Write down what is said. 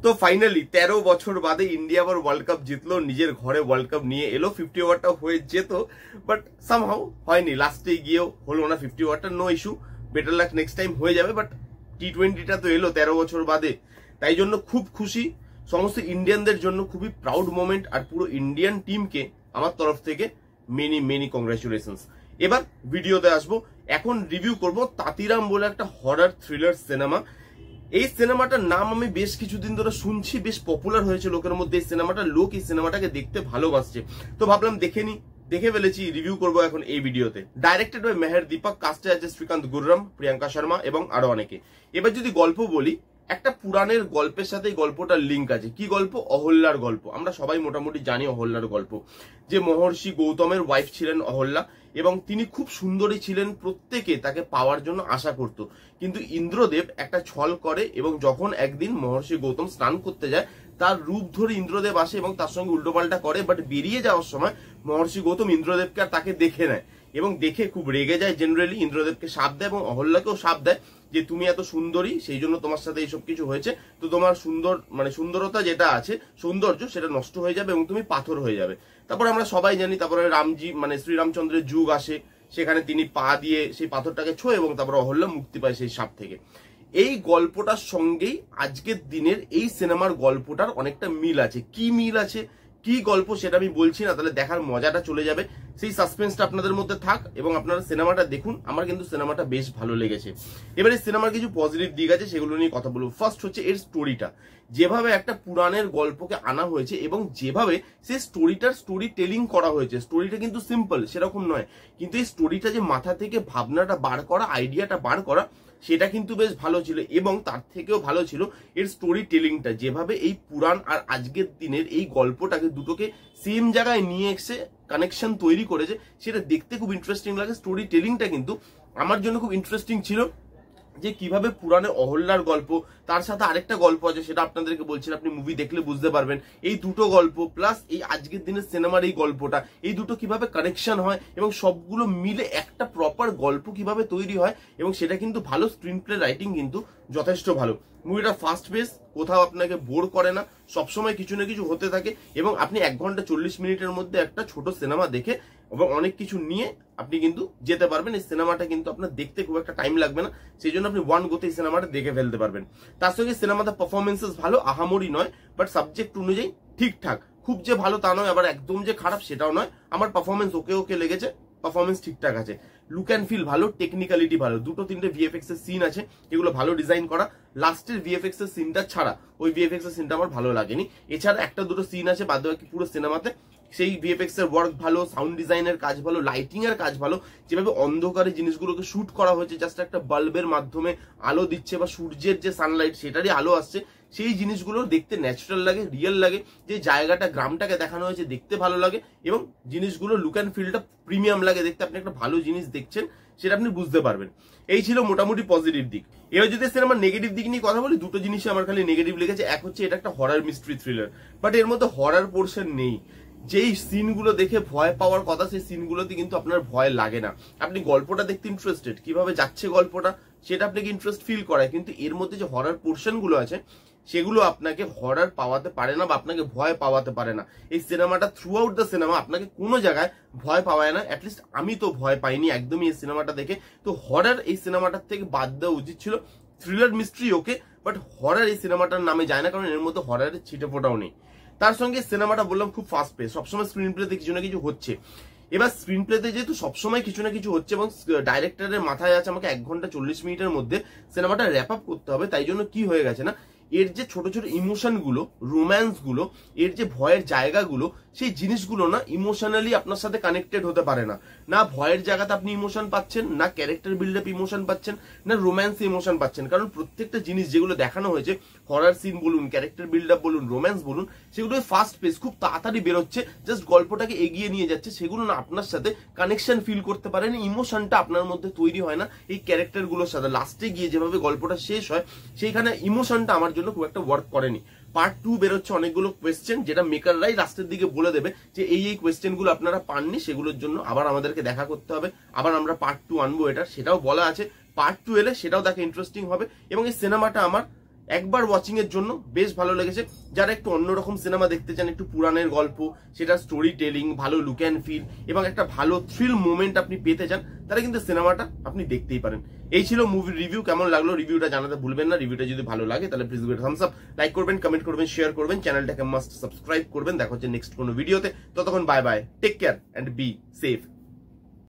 তো ফাইনালি 13 বছর বাদে ইন্ডিয়া আবার ওয়ার্ল্ড কাপ জিতলো, নিজের ঘরে ওয়ার্ল্ড কাপ নিয়ে এলো। 50 ওভারটা হয়ে যেত, বাট সামহাউ হয়নি, লাস্টে গিয়েও হলো না 50 ওভারটা। No issue, better luck next time হয়ে যাবে। বাট টি20টা তো এলো 13 বছর বাদে, তাই জন্য খুব খুশি। সমস্ত ইন্ডিয়ানদের জন্য খুবই প্রাউড মোমেন্ট, আর পুরো ইন্ডিয়ান টিমকে আমার তরফ থেকে মেনি কংগ্রাচুলেশনস। এবার ভিডিওতে আসবো। এখন রিভিউ করব তাঁতিরাম বলে একটা হরর থ্রিলার সিনেমা। এই সিনেমাটার নাম আমি বেশ কিছুদিন ধরে শুনছি, বেশ পপুলার হয়েছে লোকের মধ্যে এই সিনেমাটা, লোক এই সিনেমাটাকে দেখতে ভালোবাসছে, তো ভাবলাম দেখে ফেলেছি, রিভিউ করবো এখন এই ভিডিওতে। ডাইরেক্টেড বাই মেহের দীপক, কাস্টে আছে শ্রীকান্ত গুররাম, প্রিয়াঙ্কা শর্মা এবং আরো অনেকে। এবার যদি গল্প বলি, একটা পুরাণের গল্পের সাথে এই গল্পটার লিঙ্ক আছে। কি গল্প? অহল্যার গল্প। আমরা সবাই মোটামুটি জানি অহল্যার গল্প, যে মহর্ষি গৌতমের ওয়াইফ ছিলেন অহল্যা, এবং তিনি খুব সুন্দরী ছিলেন, প্রত্যেকে তাকে পাওয়ার জন্য আশা করত। কিন্তু ইন্দ্রদেব একটা ছল করে, এবং যখন একদিন মহর্ষি গৌতম স্নান করতে যায়, তার রূপ ধরে ইন্দ্রদেব আসে এবং তার সঙ্গে উল্টোপাল্টা করে। বাট বেরিয়ে যাওয়ার সময় মহর্ষি গৌতম ইন্দ্রদেবকে আর তাকে দেখে নেয়, এবং দেখে খুব রেগে যায়। জেনারেলি ইন্দ্রদেবকে শাপ দেয় এবং অহল্যাকেও শাপ দেয় যে তুমি এত সুন্দরী, সেই জন্য তোমার সাথে এইসব কিছু হয়েছে, তো তোমার সুন্দরতা যেটা আছে, সৌন্দর্য, সেটা নষ্ট হয়ে যাবে এবং তুমি পাথর হয়ে যাবে। তারপর আমরা সবাই জানি, তারপরে রামজি শ্রীরামচন্দ্রের যুগ আসে, সেখানে তিনি পা দিয়ে সেই পাথরটাকে ছোঁয় এবং তারপর অহল্যা মুক্তি পায় সেই সাপ থেকে। এই গল্পটার সঙ্গেই আজকের দিনের এই সিনেমার গল্পটার অনেকটা মিল আছে। কি মিল আছে, কি গল্প, সেটা আমি বলছি না, তাহলে দেখার মজাটা চলে যাবে। সেই সাসপেন্সটা আপনাদের মধ্যে থাক এবং আপনারা সিনেমাটা দেখুন। আমার কিন্তু সিনেমাটা বেশ ভালো লেগেছে। এবারে সিনেমার কিছু পজিটিভ দিক আছে, সেগুলো নিয়ে কথা বলবো। ফার্স্ট হচ্ছে এর স্টোরিটা, যেভাবে একটা পুরাণের গল্পকে আনা হয়েছে এবং যেভাবে সেই স্টোরি টেলিং করা হয়েছে। স্টোরিটা কিন্তু সিম্পল সেরকম নয়, কিন্তু এই স্টোরিটা যে মাথা থেকে ভাবনাটা বার করা, আইডিয়াটা বার করা, সেটা কিন্তু বেশ ভালো ছিল। এবং তার থেকেও ভালো ছিল এর স্টোরি টেলিংটা, যেভাবে এই পুরাণ আর আজকের দিনের এই গল্পটাকে দুটোকে সেম জায়গায় নিয়ে এসে কানেকশন তৈরি করেছে, সেটা দেখতে খুব ইন্টারেস্টিং লাগে। স্টোরি টেলিংটা কিন্তু আমার জন্য খুব ইন্টারেস্টিং ছিল, যে কিভাবে পুরাণে অহল্যার গল্প, তার সাথে আরেকটা গল্প আছে, সেটা আপনাদেরকে বলছেন, আপনি মুভি দেখলে বুঝতে পারবেন। এই দুটো গল্প প্লাস এই আজকের দিনের সিনেমার এই গল্পটা, এই দুটো কিভাবে কানেকশন হয় এবং সবগুলো মিলে একটা প্রপার গল্প কিভাবে তৈরি হয়, এবং সেটা কিন্তু ভালো। স্ক্রিন প্লে রাইটিং কিন্তু যথেষ্ট ভালো। মুভিটা ফাস্ট পেস, কোথাও আপনাকে বোর করে না, সবসময় কিছু না কিছু হতে থাকে, এবং আপনি 1 ঘন্টা 40 মিনিটের মধ্যে একটা ছোট সিনেমা দেখে এবং অনেক কিছু নিয়ে আপনি কিন্তু যেতে পারবেন। এই সিনেমাটা কিন্তু আপনার দেখতে খুব একটা টাইম লাগবে না, সেই জন্য আপনি ওয়ান গোতে এই সিনেমাটা দেখে ফেলতে পারবেন। তার সঙ্গে সিনেমাতে পারফরমেন্সেস ভালো, আহামরি নয়, বাট সাবজেক্ট অনুযায়ী ঠিকঠাক। খুব যে ভালো তা নয়, আবার একদম যে খারাপ সেটাও নয়। আমার পারফরমেন্স ওকে লেগেছে, পারফরমেন্স ঠিকঠাক আছে। লুক অ্যান্ড ফিল ভালো, টেকনিক্যালিটি ভালো। 2-3টে ভিএফএক্স এর সিন আছে, এগুলো ভালো ডিজাইন করা। লাস্টের ভিএফএক্স এর সিনটা ছাড়া, ওই ভিএফএক্স এর সিনটা আমার ভালো লাগেনি। এছাড়া 1-2টো সিন আছে, বাদ বাকি পুরো সিনেমাতে সেই ভিএফএক্স এর ওয়ার্ক ভালো, সাউন্ড ডিজাইনের কাজ ভালো, লাইটিং এর কাজ ভালো। যেভাবে অন্ধকারে জিনিসগুলোকে শুট করা হয়েছে, জাস্ট একটা বাল্বের মাধ্যমে আলো দিচ্ছে, বা সূর্যের যে সানলাইট সেটারই আলো আসছে, সেই জিনিসগুলো দেখতে ন্যাচারাল লাগে, রিয়েল লাগে। যে জায়গাটা, গ্রামটাকে দেখানো হয়েছে, দেখতে ভালো লাগে, এবং জিনিসগুলো লুক অ্যান্ড ফিলটা প্রিমিয়াম লাগে দেখতে। আপনি একটা ভালো জিনিস দেখছেন, সেটা আপনি বুঝতে পারবেন। এই ছিল মোটামুটি পজিটিভ দিক। এবার যদি সিনেমার নেগেটিভ দিক নিয়ে কথা বলি, দুটো জিনিসই আমার খালি নেগেটিভ লেগেছে। এক হচ্ছে এটা একটা হরর মিস্ট্রি থ্রিলার, বাট এর মধ্যে হরর পোর্শন নেই। যেই সিনগুলো দেখে ভয় পাওয়ার কথা, সেই সিনগুলোতে কিন্তু আপনার ভয় লাগে না। আপনি গল্পটা দেখতে ইন্টারেস্টেড, কিভাবে যাচ্ছে গল্পটা, সেটা আপনাকে ইন্টারেস্ট ফিল করায়। কিন্তু এর মধ্যে যে হরর পোর্শন গুলো আছে, সেগুলো আপনাকে হরর পাওয়াতে পারে না, বা আপনাকে ভয় পাওয়াতে পারে না। এই সিনেমাটা থ্রু আউট দ্য সিনেমা আপনাকে কোনো জায়গায় ভয় পাওয়ায় না। অ্যাটলিস্ট আমি তো ভয় পাইনি একদমই এই সিনেমাটা দেখে। তো হরর এই সিনেমাটার থেকে বাদ দেওয়া উচিত ছিল। Thriller mystery okay, but horror এই সিনেমাটার নামে যায় না, কারণ এর মধ্যে হররের ছিটে ফোটাও নেই। তার সঙ্গে সিনেমাটা বললাম খুব ফাস্ট পেস, সবসময় স্ক্রিন প্লেতে কিছু না কিছু হচ্ছে। এবার স্ক্রিন প্লেতে যেহেতু সবসময় কিছু না কিছু হচ্ছে, এবং ডাইরেক্টরের মাথায় আছে আমাকে 1 ঘন্টা 40 মিনিটের মধ্যে সিনেমাটা র্যাপ আপ করতে হবে, তাই জন্য কি হয়ে গেছে না, এর যে ছোট ছোট ইমোশন গুলো, রোম্যান্স গুলো, এর যে ভয়ের জায়গাগুলো, সেই জিনিসগুলো না ইমোশনালি আপনার সাথে কানেক্টেড হতে পারে না। না ভয়ের জায়গাতে আপনি ইমোশন পাচ্ছেন, না ক্যারেক্টার বিল্ড আপ ইমোশন পাচ্ছেন, না রোম্যান্স ইমোশন পাচ্ছেন। কারণ প্রত্যেকটা জিনিস যেগুলো দেখানো হয়েছে, হরর সিন বলুন, ক্যারেক্টার বিল্ড আপ বলুন, রোম্যান্স বলুন, সেগুলো ফাস্ট পেস, খুব তাড়াতাড়ি বেরোচ্ছে, জাস্ট গল্পটাকে এগিয়ে নিয়ে যাচ্ছে। সেগুলো না আপনার সাথে কানেকশন ফিল করতে পারেন, ইমোশনটা আপনার মধ্যে তৈরি হয় না এই ক্যারেক্টার গুলোর সাথে। লাস্টে গিয়ে যেভাবে গল্পটা শেষ হয়, সেইখানে ইমোশনটা আমার জন্য খুব একটা ওয়ার্ক করেনি। পার্ট 2 বেরোচ্ছে অনেকগুলো কোয়েশ্চেন, যেটা মেকাররাই লাস্টের দিকে বলে দেবে যে এই কোয়েশ্চেন গুলো আপনারা পাননি, সেগুলোর জন্য আবার আমাদেরকে দেখা করতে হবে, আবার আমরা পার্ট 2 আনবো। এটা সেটাও বলা আছে, পার্ট 2 এলে সেটাও দেখে ইন্টারেস্টিং হবে। এবং এই সিনেমাটা আমার একবার ওয়াচিং এর জন্য বেশ ভালো লেগেছে। যারা একটু অন্যরকম সিনেমা দেখতে চান, একটু পুরাণের গল্প, সেটা স্টোরি টেলিং, ভালো লুক অ্যান্ড ফিল এবং একটা ভালো থ্রিল মোমেন্ট আপনি পেতে চান, তারা কিন্তু সিনেমাটা আপনি দেখতেই পারেন। এই ছিল মুভির রিভিউ। কেমন লাগলো রিভিউটা জানাতে ভুলবেন না। রিভিউটা যদি ভালো লাগে তাহলে please give Thums up, like করবেন, কমেন্ট করবেন, শেয়ার করবেন, চ্যানেলটাকে মাস্ট সাবস্ক্রাইব করবেন। দেখা হচ্ছে নেক্সট কোনো ভিডিওতে। ততক্ষণ bye bye, take care and be safe.